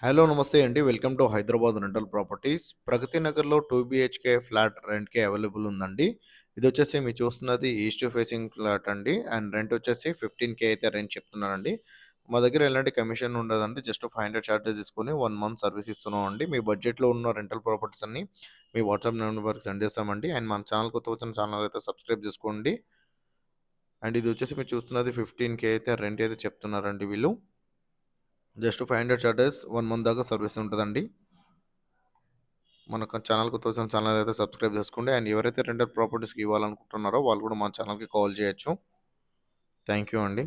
Hello namaste అండి. Welcome to Hyderabad rental properties. ప్రగతి నగర్‌లో 2 బీహెచ్‌కే ఫ్లాట్ రెంట్‌కి అవైలబుల్ ఉందండి. ఇదొచ్చేసి మీరు చూస్తున్నది ఈస్ట్ ఫేసింగ్ ఫ్లాట్ అండి. అండ్ రెంట్ వచ్చేసి 15,000 అయితే రెంట్ చెప్తున్నానండి. మా దగ్గర ఎలాంటి కమిషన్ ఉండదండి. జస్ట్ 500 చార్జెస్ తీసుకొని 1 మంత్ సర్వీస్ ఇస్తున్నామండి. మీ బడ్జెట్‌లో ఉన్న రెంటల్ ప్రాపర్టీస్ అన్నీ మీ వాట్సాప్ నెంబర్‌కి సెండ్ చేస్తామండి. అండ్ మన ఛానల్ కొత్తగా వచ్చిన ఛానల్ అయితే సబ్స్క్రైబ్ చేసుకోండి. అండ్ ఇది వచ్చేసి మీరు చూస్తున్నది 15,000 అయితే రెంట్ అయితే చెప్తున్నారండి వీళ్ళు. జస్ట్ 500 చార్జెస్ 1 మంత్ దాకా సర్వీస్ ఉంటదండి. మన ఛానల్ కొత్తగా వచ్చిన ఛానల్ అయితే సబ్స్క్రైబ్ చేసుకోండి. అండ్ ఎవరైతే రెంటల్ ప్రాపర్టీస్‌కి ఇవ్వాలనుకుంటున్నారో వాళ్ళు కూడా మన ఛానల్‌కి కాల్ చేయొచ్చు. థాంక్ యూ అండి.